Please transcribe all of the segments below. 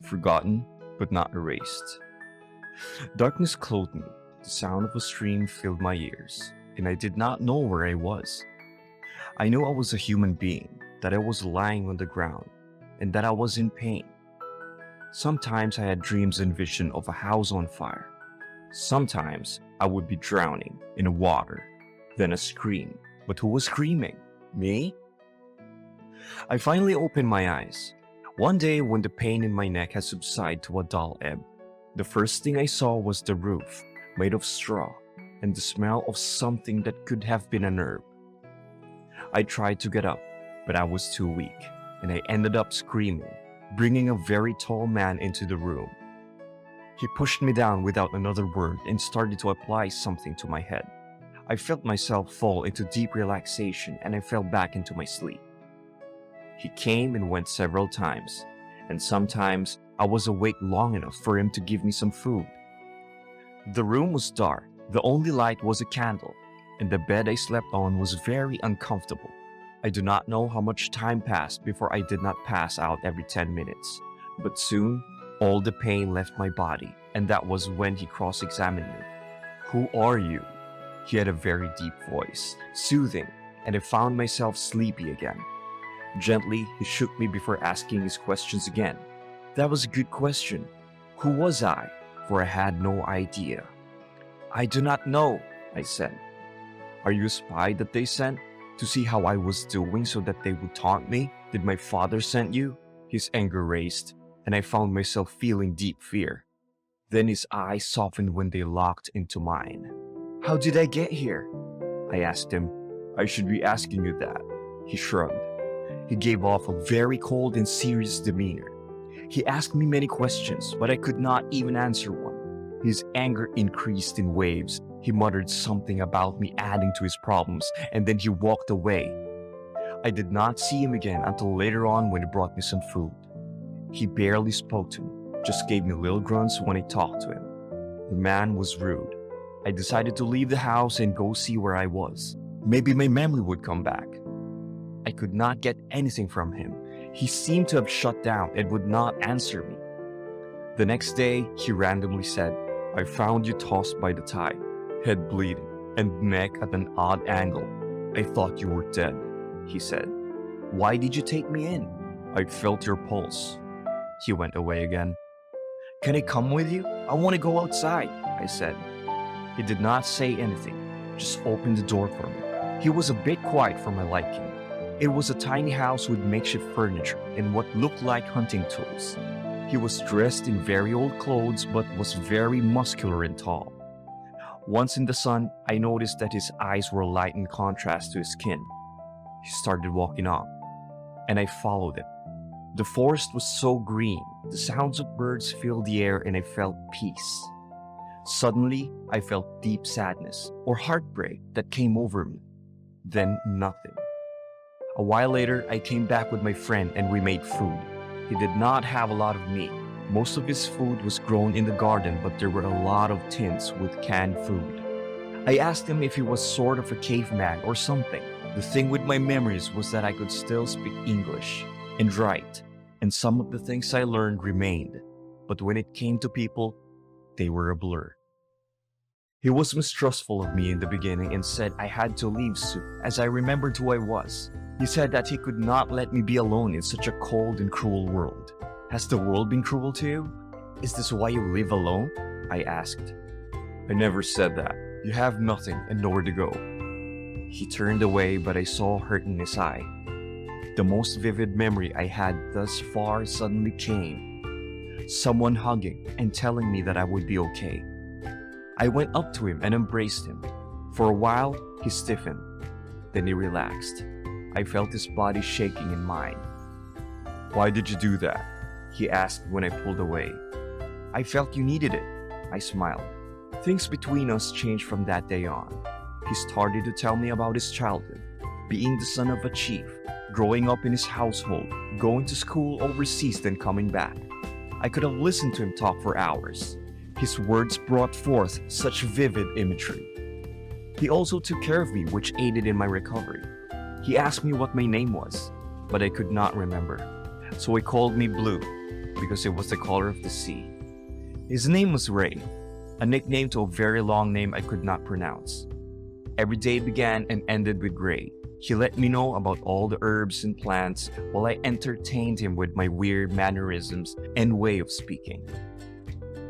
forgotten but not erased. Darkness clothed me, the sound of a stream filled my ears, and I did not know where I was. I knew I was a human being, that I was lying on the ground, and that I was in pain. Sometimes I had dreams and vision of a house on fire. Sometimes I would be drowning in water, then a scream. But who was screaming? Me? I finally opened my eyes. One day when the pain in my neck had subsided to a dull ebb, the first thing I saw was the roof, made of straw, and the smell of something that could have been a herb. I tried to get up, but I was too weak, and I ended up screaming, bringing a very tall man into the room. He pushed me down without another word and started to apply something to my head. I felt myself fall into deep relaxation and I fell back into my sleep. He came and went several times, and sometimes I was awake long enough for him to give me some food. The room was dark, the only light was a candle, and the bed I slept on was very uncomfortable. I do not know how much time passed before I did not pass out every 10 minutes, but soon all the pain left my body, and that was when he cross-examined me. "Who are you?" He had a very deep voice, soothing, and I found myself sleepy again. Gently, he shook me before asking his questions again. That was a good question. Who was I? For I had no idea. "I do not know," I said. "Are you a spy that they sent? To see how I was doing so that they would taunt me? Did my father send you?" His anger raised, and I found myself feeling deep fear. Then his eyes softened when they locked into mine. "How did I get here?" I asked him. "I should be asking you that." He shrugged. He gave off a very cold and serious demeanor. He asked me many questions, but I could not even answer one. His anger increased in waves. He muttered something about me adding to his problems, and then he walked away. I did not see him again until later on when he brought me some food. He barely spoke to me, just gave me little grunts when I talked to him. The man was rude. I decided to leave the house and go see where I was. Maybe my memory would come back. I could not get anything from him. He seemed to have shut down and would not answer me. The next day, he randomly said, "I found you tossed by the tide, head bleeding, and neck at an odd angle. I thought you were dead," he said. "Why did you take me in?" "I felt your pulse." He went away again. "Can I come with you? I want to go outside," I said. He did not say anything, just opened the door for me. He was a bit quiet for my liking. It was a tiny house with makeshift furniture and what looked like hunting tools. He was dressed in very old clothes but was very muscular and tall. Once in the sun, I noticed that his eyes were light in contrast to his skin. He started walking off, and I followed him. The forest was so green, the sounds of birds filled the air, and I felt peace. Suddenly, I felt deep sadness or heartbreak that came over me. Then nothing. A while later, I came back with my friend and we made food. He did not have a lot of meat. Most of his food was grown in the garden, but there were a lot of tins with canned food. I asked him if he was sort of a caveman or something. The thing with my memories was that I could still speak English and write, and some of the things I learned remained. But when it came to people, they were a blur. He was mistrustful of me in the beginning and said I had to leave soon, as I remembered who I was. He said that he could not let me be alone in such a cold and cruel world. "Has the world been cruel to you? Is this why you live alone?" I asked. "I never said that. You have nothing and nowhere to go." He turned away, but I saw hurt in his eye. The most vivid memory I had thus far suddenly came. Someone hugging and telling me that I would be okay. I went up to him and embraced him. For a while, he stiffened. Then he relaxed. I felt his body shaking in mine. "Why did you do that?" he asked when I pulled away. "I felt you needed it," I smiled. Things between us changed from that day on. He started to tell me about his childhood, being the son of a chief, growing up in his household, going to school overseas then coming back. I could have listened to him talk for hours. His words brought forth such vivid imagery. He also took care of me, which aided in my recovery. He asked me what my name was, but I could not remember. So he called me Blue, because it was the color of the sea. His name was Rey, a nickname to a very long name I could not pronounce. Every day began and ended with Rey. He let me know about all the herbs and plants while I entertained him with my weird mannerisms and way of speaking.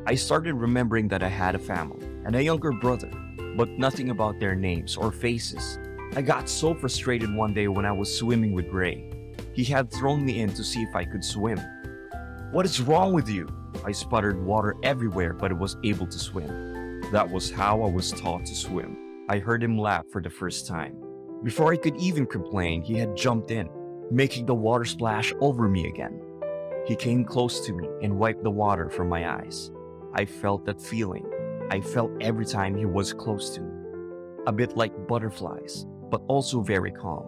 I started remembering that I had a family and a younger brother, but nothing about their names or faces. I got so frustrated one day when I was swimming with Rey. He had thrown me in to see if I could swim. "What is wrong with you?" I sputtered water everywhere but was able to swim. That was how I was taught to swim. I heard him laugh for the first time. Before I could even complain, he had jumped in, making the water splash over me again. He came close to me and wiped the water from my eyes. I felt that feeling. I felt every time he was close to me. A bit like butterflies, but also very calm.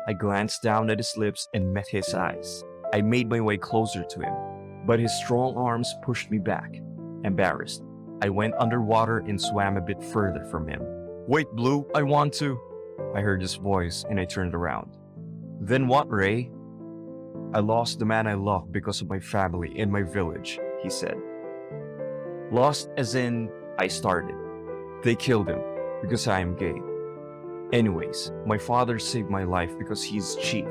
I glanced down at his lips and met his eyes. I made my way closer to him, but his strong arms pushed me back. Embarrassed, I went underwater and swam a bit further from him. "Wait, Blue, I want to." I heard his voice and I turned around. "Then what, Rey?" "I lost the man I loved because of my family and my village," he said. "Lost as in," I started. "They killed him because I am gay. Anyways, my father saved my life because he's chief.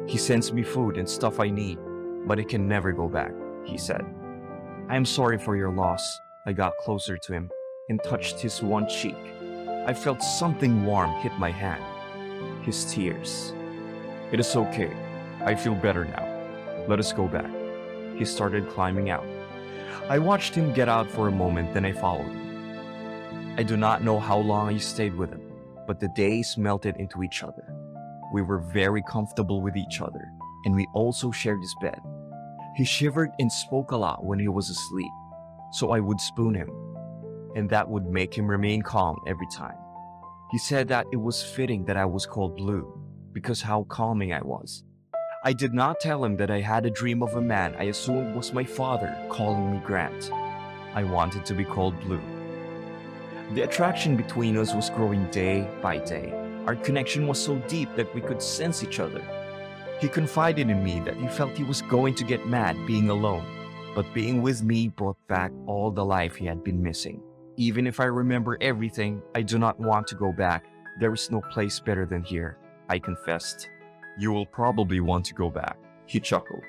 He sends me food and stuff I need, but I can never go back," he said. "I am sorry for your loss." I got closer to him and touched his one cheek. I felt something warm hit my hand. His tears. "It is okay. I feel better now. Let us go back." He started climbing out. I watched him get out for a moment, then I followed him. I do not know how long I stayed with him, but the days melted into each other. We were very comfortable with each other, and we also shared his bed. He shivered and spoke a lot when he was asleep, so I would spoon him, and that would make him remain calm every time. He said that it was fitting that I was called Blue, because how calming I was. I did not tell him that I had a dream of a man I assumed was my father calling me Grant. I wanted to be called Blue. The attraction between us was growing day by day. Our connection was so deep that we could sense each other. He confided in me that he felt he was going to get mad being alone, but being with me brought back all the life he had been missing. Even if I remember everything, I do not want to go back. There is no place better than here, I confessed. "You will probably want to go back," he chuckled.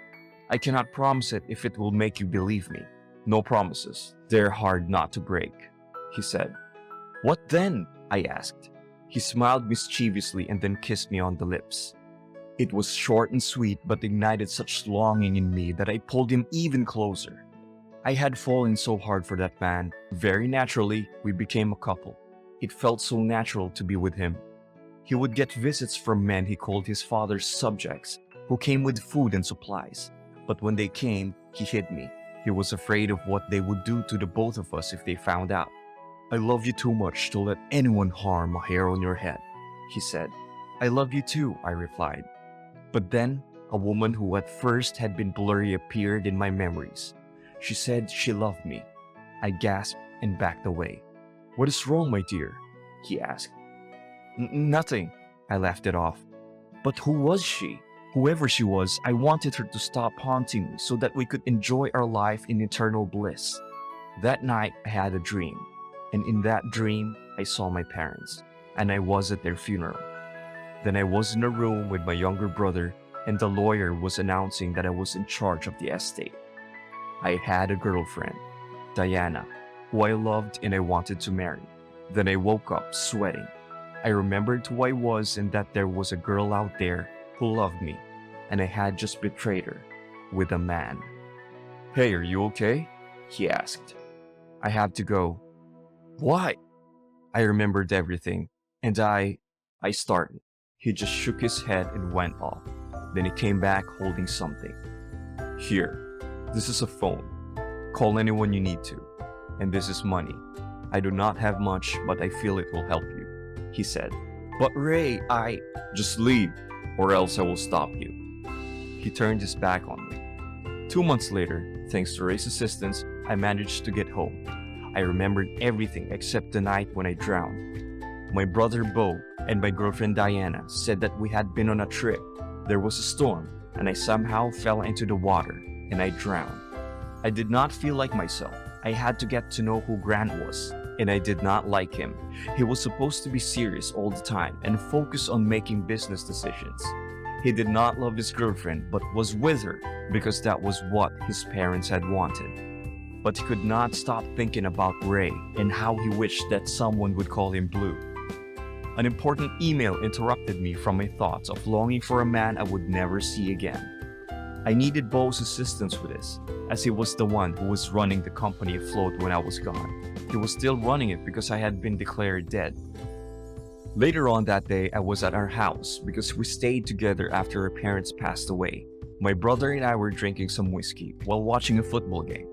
"I cannot promise it if it will make you believe me. No promises. They're hard not to break," he said. "What then?" I asked. He smiled mischievously and then kissed me on the lips. It was short and sweet, but ignited such longing in me that I pulled him even closer. I had fallen so hard for that man. Very naturally, we became a couple. It felt so natural to be with him. He would get visits from men he called his father's subjects, who came with food and supplies. But when they came, he hid me. He was afraid of what they would do to the both of us if they found out. "I love you too much to let anyone harm a hair on your head," he said. "I love you too," I replied. But then, a woman who at first had been blurry appeared in my memories. She said she loved me. I gasped and backed away. "What is wrong, my dear?" he asked. Nothing," I laughed it off. But who was she? Whoever she was, I wanted her to stop haunting me so that we could enjoy our life in eternal bliss. That night, I had a dream. And in that dream, I saw my parents, and I was at their funeral. Then I was in a room with my younger brother, and the lawyer was announcing that I was in charge of the estate. I had a girlfriend, Diana, who I loved and I wanted to marry. Then I woke up sweating. I remembered who I was and that there was a girl out there who loved me, and I had just betrayed her with a man. "Hey, are you okay?" he asked. "I have to go." "Why?" I remembered everything, and I started. He just shook his head and went off. Then he came back holding something. "Here, this is a phone. Call anyone you need to. And this is money. I do not have much, but I feel it will help you," he said. "But Rey, Just leave, or else I will stop you." He turned his back on me. 2 months later, thanks to Rey's assistance, I managed to get home. I remembered everything except the night when I drowned. My brother Beau and my girlfriend Diana said that we had been on a trip. There was a storm, and I somehow fell into the water, and I drowned. I did not feel like myself. I had to get to know who Grant was, and I did not like him. He was supposed to be serious all the time and focus on making business decisions. He did not love his girlfriend but was with her because that was what his parents had wanted. But he could not stop thinking about Rey and how he wished that someone would call him Blue. An important email interrupted me from my thoughts of longing for a man I would never see again. I needed Beau's assistance with this, as he was the one who was running the company afloat when I was gone. He was still running it because I had been declared dead. Later on that day, I was at our house because we stayed together after our parents passed away. My brother and I were drinking some whiskey while watching a football game.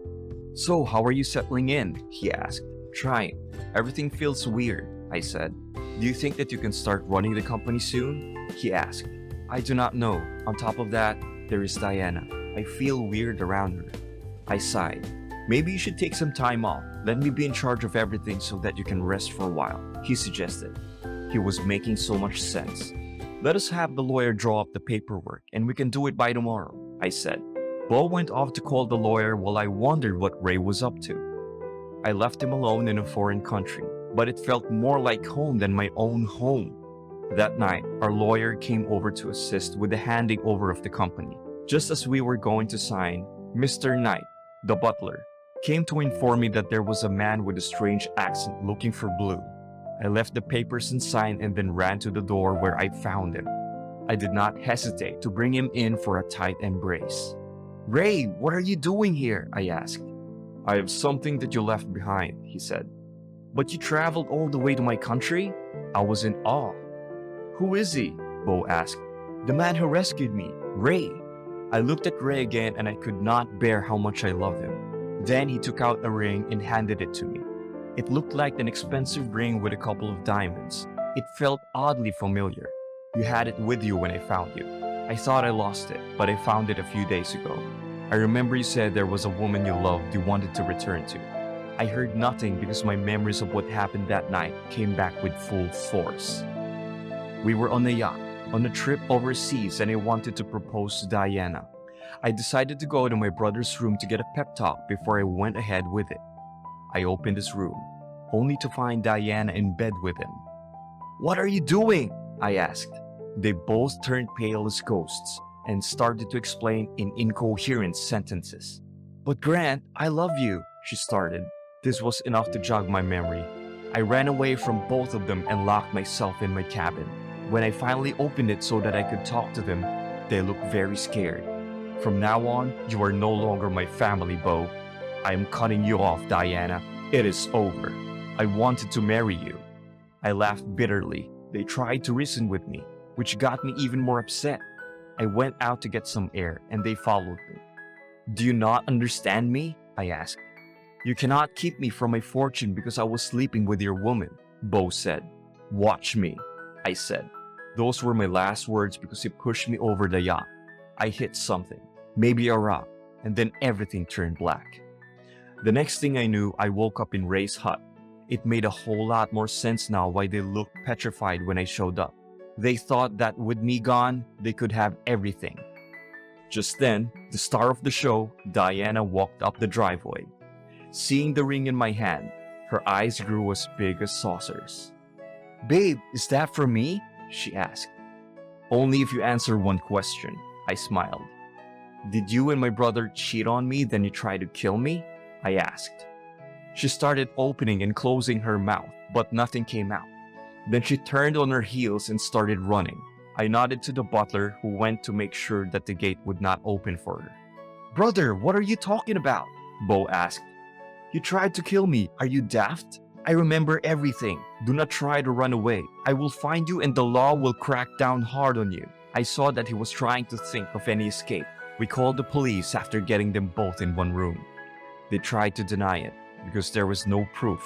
"So, how are you settling in?" he asked. "Trying. Everything feels weird," I said. "Do you think that you can start running the company soon?" he asked. "I do not know. On top of that, there is Diana. I feel weird around her." I sighed. "Maybe you should take some time off. Let me be in charge of everything so that you can rest for a while," he suggested. He was making so much sense. "Let us have the lawyer draw up the paperwork and we can do it by tomorrow," I said. Beau went off to call the lawyer while I wondered what Rey was up to. I left him alone in a foreign country, but it felt more like home than my own home. That night, our lawyer came over to assist with the handing over of the company. Just as we were going to sign, Mr. Knight, the butler, came to inform me that there was a man with a strange accent looking for Blue. I left the papers and signed and then ran to the door where I found him. I did not hesitate to bring him in for a tight embrace. "Rey, what are you doing here?" I asked. "I have something that you left behind," he said. "But you traveled all the way to my country?" I was in awe. "Who is he?" Beau asked. "The man who rescued me, Rey." I looked at Rey again and I could not bear how much I loved him. Then he took out a ring and handed it to me. It looked like an expensive ring with a couple of diamonds. It felt oddly familiar. "You had it with you when I found you." I thought I lost it, but I found it a few days ago. "I remember you said there was a woman you loved you wanted to return to." I heard nothing because my memories of what happened that night came back with full force. We were on a yacht, on a trip overseas, and I wanted to propose to Diana. I decided to go to my brother's room to get a pep talk before I went ahead with it. I opened his room, only to find Diana in bed with him. "What are you doing?" I asked. They both turned pale as ghosts and started to explain in incoherent sentences. "But Grant, I love you," she started. This was enough to jog my memory. I ran away from both of them and locked myself in my cabin. When I finally opened it so that I could talk to them, they looked very scared. "From now on, you are no longer my family, Beau. I am cutting you off, Diana. It is over. I wanted to marry you." I laughed bitterly. They tried to reason with me, which got me even more upset. I went out to get some air and they followed me. "Do you not understand me?" I asked. "You cannot keep me from my fortune because I was sleeping with your woman," Beau said. "Watch me," I said. Those were my last words because he pushed me over the yacht. I hit something, maybe a rock, and then everything turned black. The next thing I knew, I woke up in Rey's hut. It made a whole lot more sense now why they looked petrified when I showed up. They thought that with me gone, they could have everything. Just then, the star of the show, Diana, walked up the driveway. Seeing the ring in my hand, her eyes grew as big as saucers. "Babe, is that for me?" she asked. "Only if you answer one question," I smiled. "Did you and my brother cheat on me, then you tried to kill me?" I asked. She started opening and closing her mouth, but nothing came out. Then she turned on her heels and started running. I nodded to the butler, who went to make sure that the gate would not open for her. "Brother, what are you talking about?" Beau asked. "You tried to kill me. Are you daft? I remember everything. Do not try to run away. I will find you and the law will crack down hard on you." I saw that he was trying to think of any escape. We called the police after getting them both in one room. They tried to deny it because there was no proof,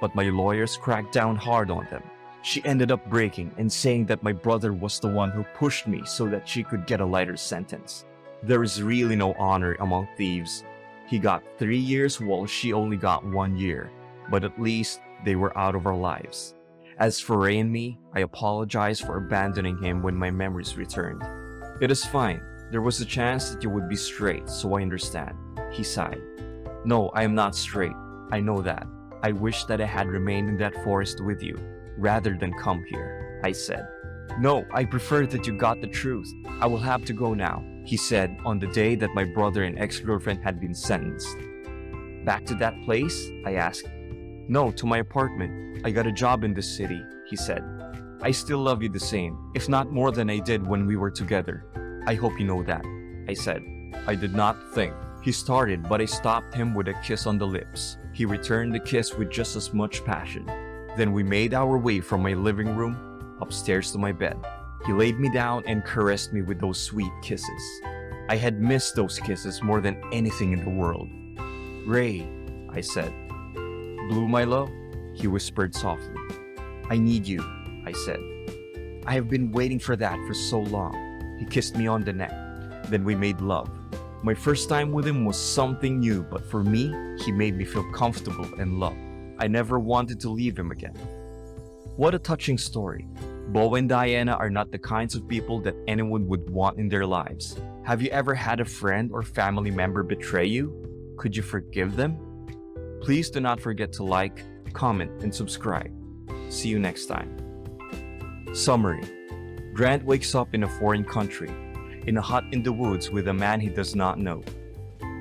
but my lawyers cracked down hard on them. She ended up breaking and saying that my brother was the one who pushed me so that she could get a lighter sentence. There is really no honor among thieves. He got 3 years while she only got 1 year, but at least they were out of our lives. As for Rey and me, I apologize for abandoning him when my memories returned. "It is fine. There was a chance that you would be straight, so I understand," he sighed. No, I am not straight. I know that. I wish that I had remained in that forest with you, rather than come here, I said. No, I prefer that you got the truth. I will have to go now, he said on the day that my brother and ex-girlfriend had been sentenced. Back to that place? I asked. No, to my apartment. I got a job in this city, he said. I still love you the same, if not more than I did when we were together. I hope you know that, I said. I did not think. He started, but I stopped him with a kiss on the lips. He returned the kiss with just as much passion. Then we made our way from my living room upstairs to my bed. He laid me down and caressed me with those sweet kisses. I had missed those kisses more than anything in the world. Rey, I said. Blue, my love, he whispered softly. I need you, I said. I have been waiting for that for so long. He kissed me on the neck. Then we made love. My first time with him was something new, but for me, he made me feel comfortable and loved. I never wanted to leave him again. What a touching story. Beau and Diana are not the kinds of people that anyone would want in their lives. Have you ever had a friend or family member betray you? Could you forgive them? Please do not forget to like, comment, and subscribe. See you next time. Summary. Grant wakes up in a foreign country, in a hut in the woods with a man he does not know.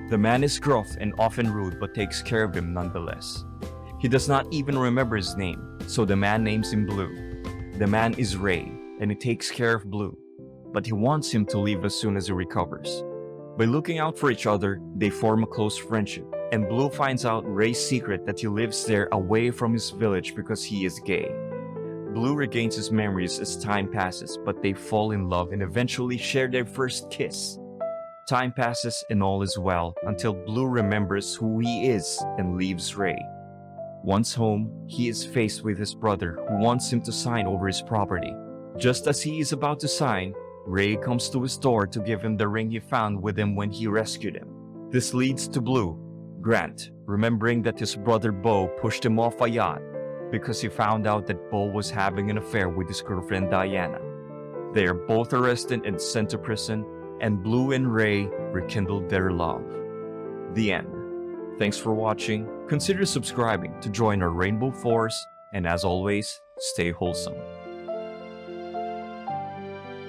The man is gruff and often rude but takes care of him nonetheless. He does not even remember his name, so the man names him Blue. The man is Rey, and he takes care of Blue, but he wants him to leave as soon as he recovers. By looking out for each other, they form a close friendship, and Blue finds out Rey's secret that he lives there away from his village because he is gay. Blue regains his memories as time passes, but they fall in love and eventually share their first kiss. Time passes and all is well until Blue remembers who he is and leaves Rey. Once home, he is faced with his brother who wants him to sign over his property. Just as he is about to sign, Rey comes to his door to give him the ring he found with him when he rescued him. This leads to Blue, Grant, remembering that his brother Beau pushed him off a yacht because he found out that Beau was having an affair with his girlfriend Diana. They are both arrested and sent to prison, and Blue and Rey rekindled their love. The end. Thanks for watching. Consider subscribing to join our Rainbow Force, and as always, stay wholesome.